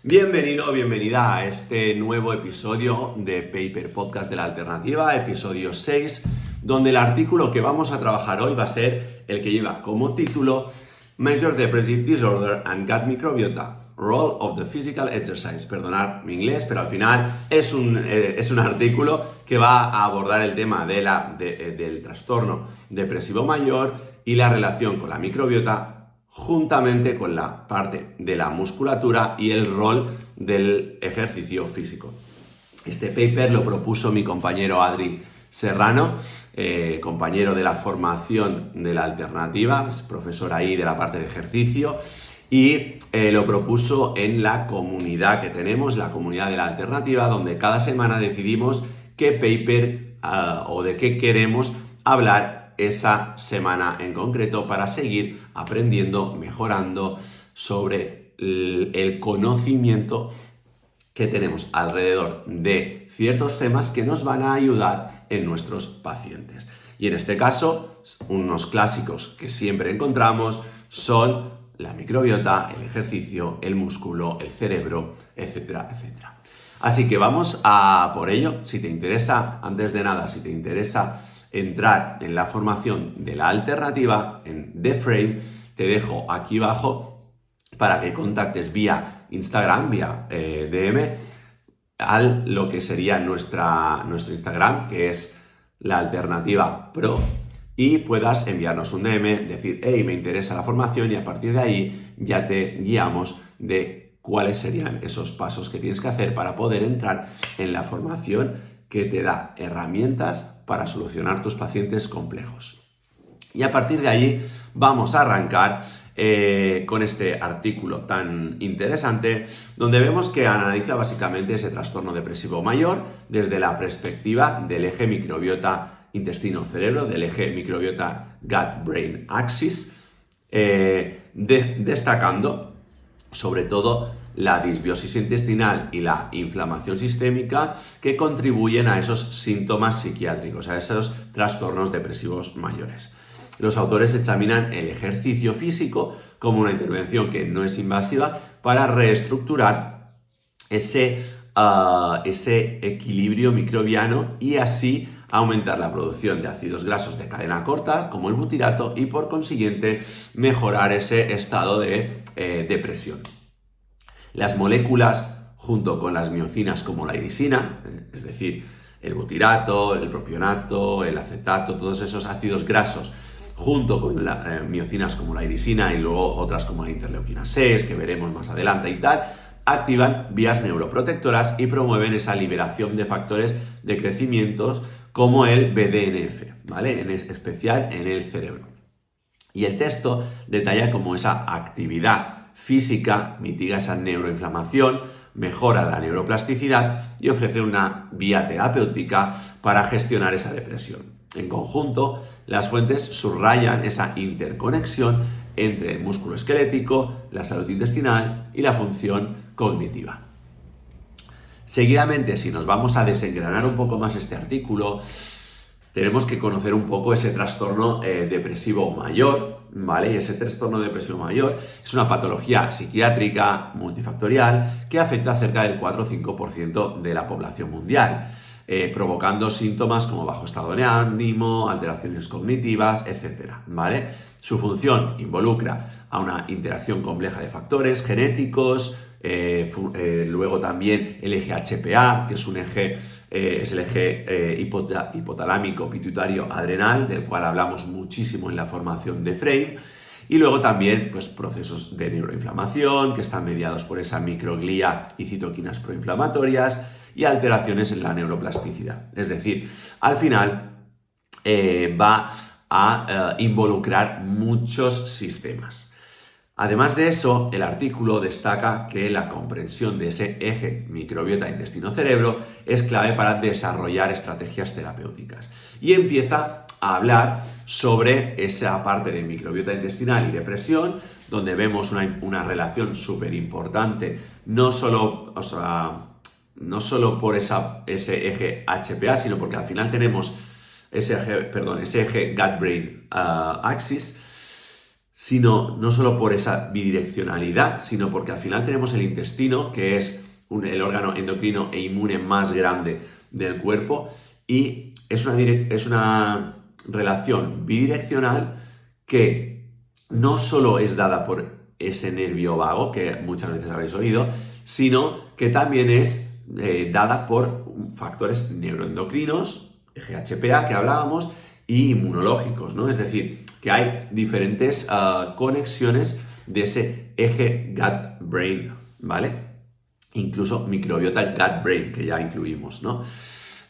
Bienvenido o bienvenida a este nuevo episodio de Paper Podcast de la Alternativa, episodio 6, donde el artículo que vamos a trabajar hoy va a ser el que lleva como título Major Depressive Disorder and Gut Microbiota, Role of the Physical Exercise. Perdonad mi inglés, pero al final es un artículo que va a abordar el tema del trastorno depresivo mayor y la relación con la microbiota juntamente con la parte de la musculatura y el rol del ejercicio físico. Este paper lo propuso mi compañero Adri Serrano, compañero de la formación de la alternativa, es profesor ahí de la parte de ejercicio, y lo propuso en la comunidad que tenemos, la comunidad de la alternativa, donde cada semana decidimos qué paper o de qué queremos hablar esa semana en concreto para seguir aprendiendo, mejorando sobre el conocimiento que tenemos alrededor de ciertos temas que nos van a ayudar en nuestros pacientes. Y en este caso, unos clásicos que siempre encontramos son la microbiota, el ejercicio, el músculo, el cerebro, etcétera, etcétera. Así que vamos a por ello. Si te interesa, antes de nada, si te interesa entrar en la formación de la alternativa en The Frame, te dejo aquí abajo para que contactes vía Instagram, vía DM, a lo que sería nuestro Instagram, que es la alternativa pro, y puedas enviarnos un DM, decir, hey, me interesa la formación, y a partir de ahí ya te guiamos de cuáles serían esos pasos que tienes que hacer para poder entrar en la formación que te da herramientas para solucionar tus pacientes complejos. Y a partir de allí vamos a arrancar con este artículo tan interesante, donde vemos que analiza básicamente ese trastorno depresivo mayor desde la perspectiva del eje microbiota intestino-cerebro, del eje microbiota gut-brain axis, destacando sobre todo la disbiosis intestinal y la inflamación sistémica que contribuyen a esos síntomas psiquiátricos, a esos trastornos depresivos mayores. Los autores examinan el ejercicio físico como una intervención que no es invasiva para reestructurar ese equilibrio microbiano y así aumentar la producción de ácidos grasos de cadena corta, como el butirato, y por consiguiente mejorar ese estado de depresión. Las moléculas, junto con las miocinas como la irisina, es decir, el butirato, el propionato, el acetato, todos esos ácidos grasos, junto con las miocinas como la irisina y luego otras como la interleuquina 6, que veremos más adelante y tal, activan vías neuroprotectoras y promueven esa liberación de factores de crecimiento como el BDNF, ¿vale? En especial en el cerebro. Y el texto detalla cómo esa actividad física mitiga esa neuroinflamación, mejora la neuroplasticidad y ofrece una vía terapéutica para gestionar esa depresión. En conjunto, las fuentes subrayan esa interconexión entre el músculo esquelético, la salud intestinal y la función cognitiva. Seguidamente, si nos vamos a desengranar un poco más este artículo, tenemos que conocer un poco ese trastorno depresivo mayor, ¿vale? Y ese trastorno depresivo mayor es una patología psiquiátrica multifactorial que afecta a cerca del 4 o 5% de la población mundial, provocando síntomas como bajo estado de ánimo, alteraciones cognitivas, etc., ¿vale? Su función involucra a una interacción compleja de factores genéticos, luego también el eje HPA, que es el eje hipotalámico pituitario adrenal, del cual hablamos muchísimo en la formación de Frame, y luego también pues, procesos de neuroinflamación que están mediados por esa microglía y citoquinas proinflamatorias y alteraciones en la neuroplasticidad. Es decir, al final va a involucrar muchos sistemas. Además de eso, el artículo destaca que la comprensión de ese eje microbiota intestino-cerebro es clave para desarrollar estrategias terapéuticas. Y empieza a hablar sobre esa parte de microbiota intestinal y depresión, donde vemos una relación súper importante, no solo por ese eje HPA, sino porque al final tenemos ese eje gut-brain axis. sino no solo por esa bidireccionalidad, sino porque al final tenemos el intestino, que es el órgano endocrino e inmune más grande del cuerpo, y es una relación bidireccional que no solo es dada por ese nervio vago, que muchas veces habéis oído, sino que también es dada por factores neuroendocrinos, GHPA que hablábamos, y inmunológicos, ¿no? Es decir, que hay diferentes conexiones de ese eje gut-brain, ¿vale? Incluso microbiota gut-brain, que ya incluimos, ¿no?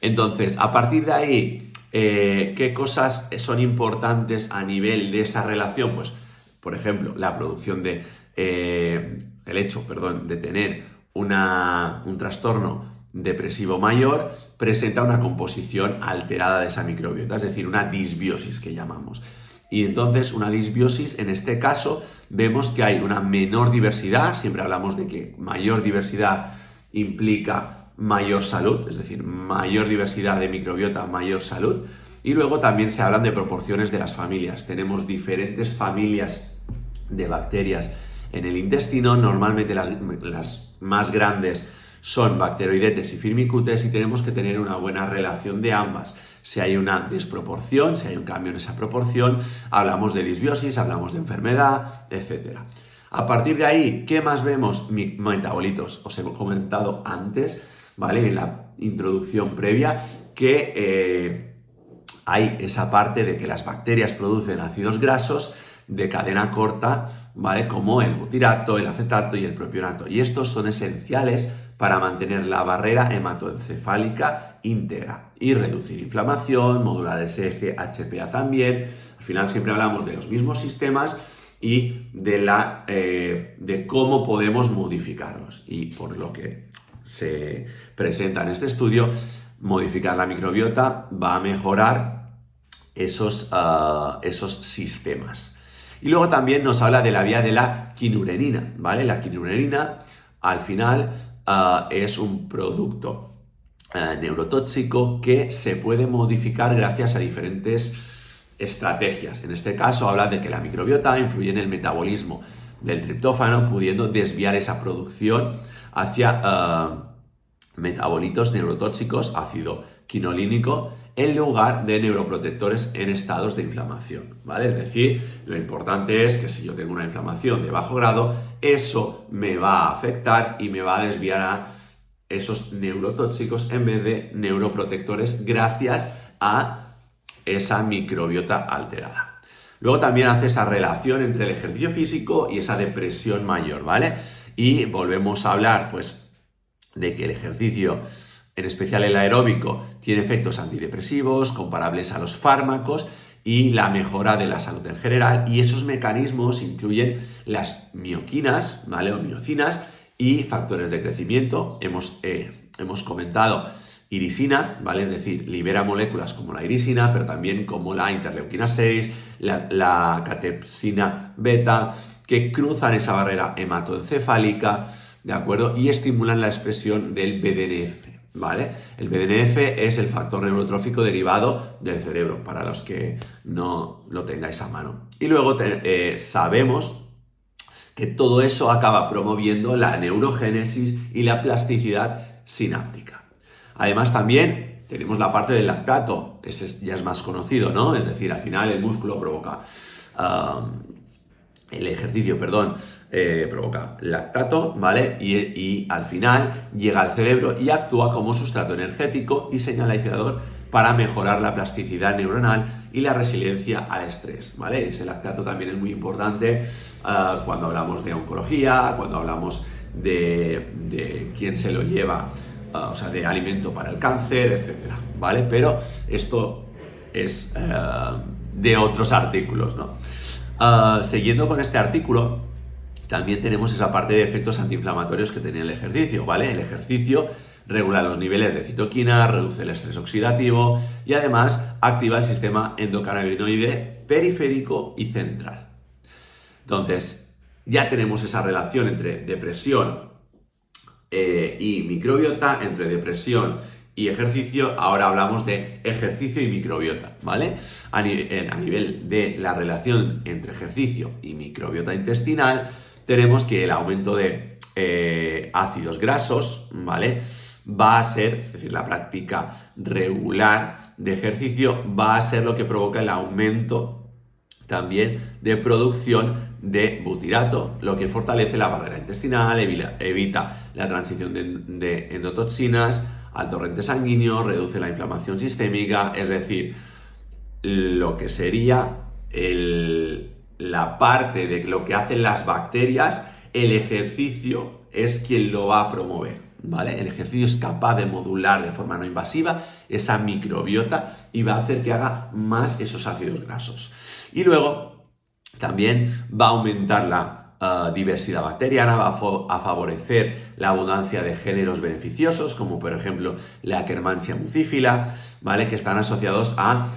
Entonces, a partir de ahí, ¿qué cosas son importantes a nivel de esa relación? Pues, por ejemplo, la producción de, el hecho, perdón, de tener un trastorno depresivo mayor presenta una composición alterada de esa microbiota, es decir, una disbiosis que llamamos. Y entonces una disbiosis, en este caso, vemos que hay una menor diversidad, siempre hablamos de que mayor diversidad implica mayor salud, es decir, mayor diversidad de microbiota, mayor salud. Y luego también se hablan de proporciones de las familias. Tenemos diferentes familias de bacterias en el intestino, normalmente las más grandes son Bacteroidetes y Firmicutes, y tenemos que tener una buena relación de ambas. Si hay una desproporción, si hay un cambio en esa proporción, hablamos de disbiosis, hablamos de enfermedad, etc. A partir de ahí, ¿qué más vemos? Metabolitos. Os he comentado antes, ¿vale? En la introducción previa, que hay esa parte de que las bacterias producen ácidos grasos de cadena corta, ¿vale? Como el butirato, el acetato y el propionato. Y estos son esenciales para mantener la barrera hematoencefálica íntegra y reducir inflamación, modular ese eje HPA también. Al final siempre hablamos de los mismos sistemas y de cómo podemos modificarlos. Y por lo que se presenta en este estudio, modificar la microbiota va a mejorar esos sistemas. Y luego también nos habla de la vía de la quinurenina, ¿vale? La quinurenina, al final, es un producto neurotóxico que se puede modificar gracias a diferentes estrategias. En este caso habla de que la microbiota influye en el metabolismo del triptófano, pudiendo desviar esa producción hacia metabolitos neurotóxicos, ácido quinolínico, en lugar de neuroprotectores en estados de inflamación, ¿vale? Es decir, lo importante es que si yo tengo una inflamación de bajo grado, eso me va a afectar y me va a desviar a esos neurotóxicos en vez de neuroprotectores gracias a esa microbiota alterada. Luego también hace esa relación entre el ejercicio físico y esa depresión mayor, ¿vale? Y volvemos a hablar, pues, de que el ejercicio, en especial el aeróbico, tiene efectos antidepresivos comparables a los fármacos y la mejora de la salud en general, y esos mecanismos incluyen las mioquinas, ¿vale? O miocinas y factores de crecimiento. Hemos comentado irisina, ¿vale? Es decir, libera moléculas como la irisina, pero también como la interleuquina 6, la catepsina beta, que cruzan esa barrera hematoencefálica, ¿de acuerdo? Y estimulan la expresión del BDNF, ¿vale? El BDNF es el factor neurotrófico derivado del cerebro, para los que no lo tengáis a mano. Y luego sabemos que todo eso acaba promoviendo la neurogénesis y la plasticidad sináptica. Además, también tenemos la parte del lactato, ese ya es más conocido, ¿no? Es decir, al final el músculo provoca... el ejercicio, perdón, provoca lactato, ¿vale? Y al final llega al cerebro y actúa como sustrato energético y señalizador para mejorar la plasticidad neuronal y la resiliencia al estrés, ¿vale? Ese lactato también es muy importante cuando hablamos de oncología, cuando hablamos de quién se lo lleva, o sea, de alimento para el cáncer, etcétera, ¿vale? Pero esto es de otros artículos, ¿no? Siguiendo con este artículo, también tenemos esa parte de efectos antiinflamatorios que tiene el ejercicio, ¿vale? El ejercicio regula los niveles de citoquina, reduce el estrés oxidativo y además activa el sistema endocannabinoide periférico y central. Entonces, ya tenemos esa relación entre depresión y microbiota, entre depresión y ejercicio, ahora hablamos de ejercicio y microbiota, ¿vale? A nivel de la relación entre ejercicio y microbiota intestinal, tenemos que el aumento de ácidos grasos, ¿vale? Va a ser, es decir, la práctica regular de ejercicio va a ser lo que provoca el aumento también de producción de butirato, lo que fortalece la barrera intestinal, evita la transición de endotoxinas al torrente sanguíneo, reduce la inflamación sistémica, es decir, lo que sería la parte de lo que hacen las bacterias, el ejercicio es quien lo va a promover, ¿vale? El ejercicio es capaz de modular de forma no invasiva esa microbiota y va a hacer que haga más esos ácidos grasos. Y luego también va a aumentar la diversidad bacteriana, va a favorecer la abundancia de géneros beneficiosos, como por ejemplo la Akkermansia mucífila, ¿vale? Que están asociados a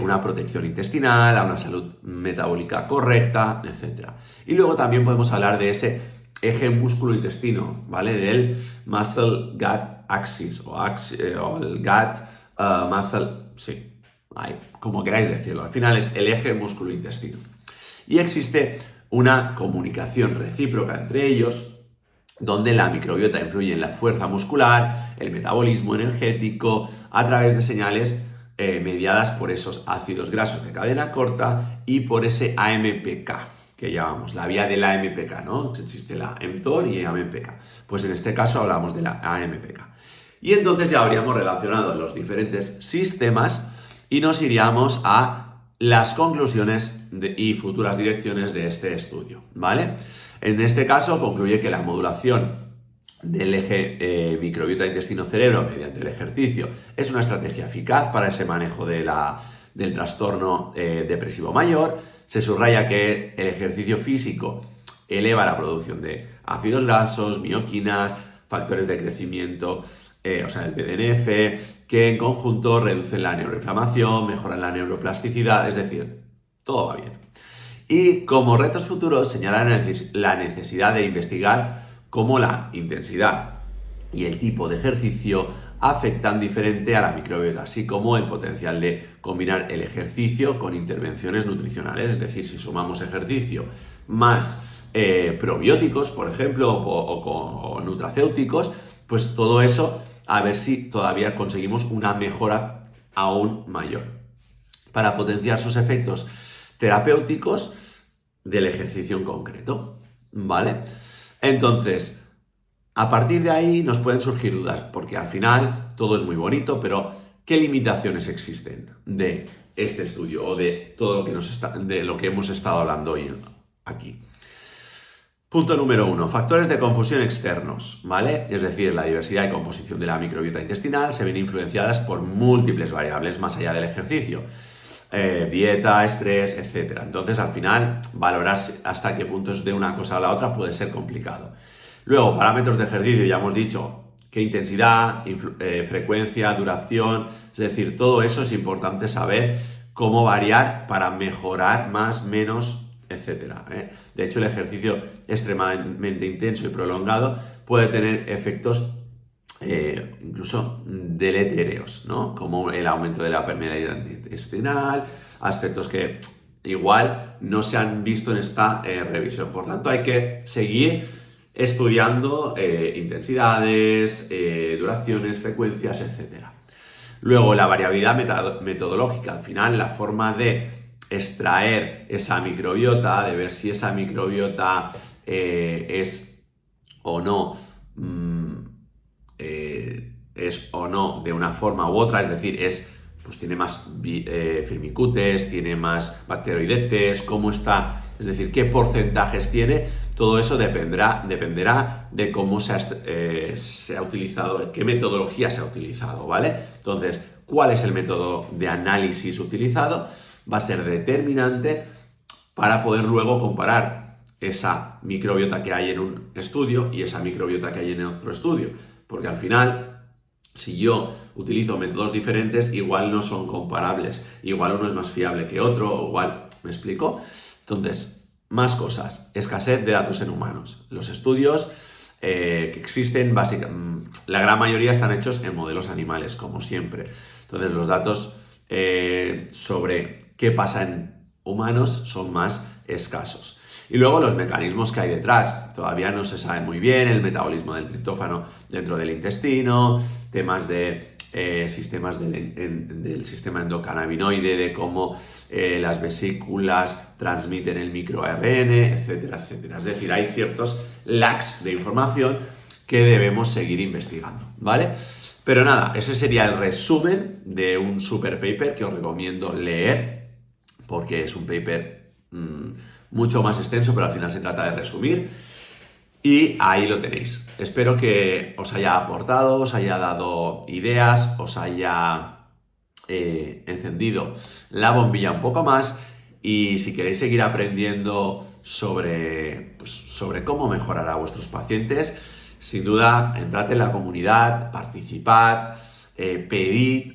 una protección intestinal, a una salud metabólica correcta, etc. Y luego también podemos hablar de ese eje músculo-intestino, ¿vale? Del muscle-gut axis o el gut-muscle, sí, como queráis decirlo. Al final es el eje músculo-intestino. Y existe una comunicación recíproca entre ellos, donde la microbiota influye en la fuerza muscular, el metabolismo energético, a través de señales mediadas por esos ácidos grasos de cadena corta y por ese AMPK, que llamamos la vía de la AMPK, ¿no? Existe la mTOR y AMPK. Pues en este caso hablamos de la AMPK. Y entonces ya habríamos relacionado los diferentes sistemas y nos iríamos a las conclusiones y futuras direcciones de este estudio, ¿vale? En este caso concluye que la modulación del eje microbiota intestino-cerebro mediante el ejercicio es una estrategia eficaz para ese manejo del trastorno depresivo mayor. Se subraya que el ejercicio físico eleva la producción de ácidos grasos, mioquinas, factores de crecimiento, o sea, el BDNF, que en conjunto reducen la neuroinflamación, mejoran la neuroplasticidad, es decir, todo va bien. Y como retos futuros señalan la necesidad de investigar cómo la intensidad y el tipo de ejercicio afectan diferente a la microbiota, así como el potencial de combinar el ejercicio con intervenciones nutricionales, es decir, si sumamos ejercicio más probióticos, por ejemplo, o nutracéuticos, pues todo eso, a ver si todavía conseguimos una mejora aún mayor para potenciar sus efectos terapéuticos del ejercicio en concreto, ¿vale? Entonces, a partir de ahí nos pueden surgir dudas, porque al final todo es muy bonito, pero ¿qué limitaciones existen de este estudio o de todo lo que de lo que hemos estado hablando hoy aquí? Punto número 1, factores de confusión externos, ¿vale? Es decir, la diversidad y composición de la microbiota intestinal se ven influenciadas por múltiples variables más allá del ejercicio. Dieta, estrés, etc. Entonces, al final, valorar hasta qué puntos de una cosa a la otra puede ser complicado. Luego, parámetros de ejercicio, ya hemos dicho qué intensidad, frecuencia, duración, es decir, todo eso es importante saber cómo variar para mejorar más, menos, etc. De hecho, el ejercicio extremadamente intenso y prolongado puede tener efectos incluso deletéreos, ¿no? Como el aumento de la permeabilidad intestinal, aspectos que igual no se han visto en esta revisión. Por tanto, hay que seguir estudiando intensidades, duraciones, frecuencias, etc. Luego, la variabilidad metodológica. Al final, la forma de extraer esa microbiota, de ver si esa microbiota es o no de una forma u otra, es decir, pues tiene más firmicutes, tiene más bacteroidetes, cómo está, es decir, qué porcentajes tiene, todo eso dependerá de cómo se ha utilizado, qué metodología se ha utilizado, ¿vale? Entonces, ¿cuál es el método de análisis utilizado? Va a ser determinante para poder luego comparar esa microbiota que hay en un estudio y esa microbiota que hay en otro estudio, porque al final, si yo utilizo métodos diferentes, igual no son comparables, igual uno es más fiable que otro, igual, ¿me explico? Entonces, más cosas, escasez de datos en humanos. Los estudios que existen, la gran mayoría están hechos en modelos animales, como siempre. Entonces los datos sobre qué pasa en humanos son más escasos. Y luego los mecanismos que hay detrás. Todavía no se sabe muy bien el metabolismo del triptófano dentro del intestino, temas de sistemas del sistema endocannabinoide, de cómo las vesículas transmiten el microARN, etcétera, etcétera. Es decir, hay ciertos lags de información que debemos seguir investigando, ¿vale? Pero nada, ese sería el resumen de un super paper que os recomiendo leer, porque es un paper mucho más extenso, pero al final se trata de resumir. Y ahí lo tenéis. Espero que os haya aportado, os haya dado ideas, os haya encendido la bombilla un poco más. Y si queréis seguir aprendiendo sobre cómo mejorar a vuestros pacientes, sin duda, entrad en la comunidad, participad, pedid,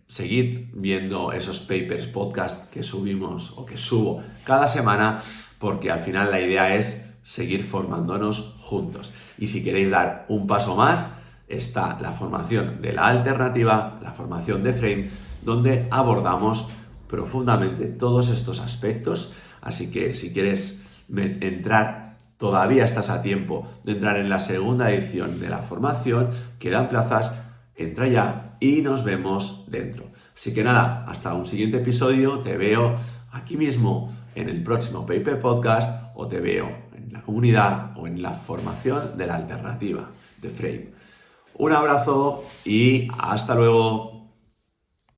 seguid viendo esos papers, podcast que subimos o que subo cada semana, porque al final la idea es seguir formándonos juntos. Y si queréis dar un paso más, está la formación de la alternativa, la formación de Frame, donde abordamos profundamente todos estos aspectos. Así que si quieres entrar, todavía estás a tiempo de entrar en la segunda edición de la formación, quedan plazas, entra ya y nos vemos dentro. Así que nada, hasta un siguiente episodio, te veo aquí mismo en el próximo Paper Podcast o te veo en la comunidad o en la formación de la alternativa de Frame. Un abrazo y hasta luego.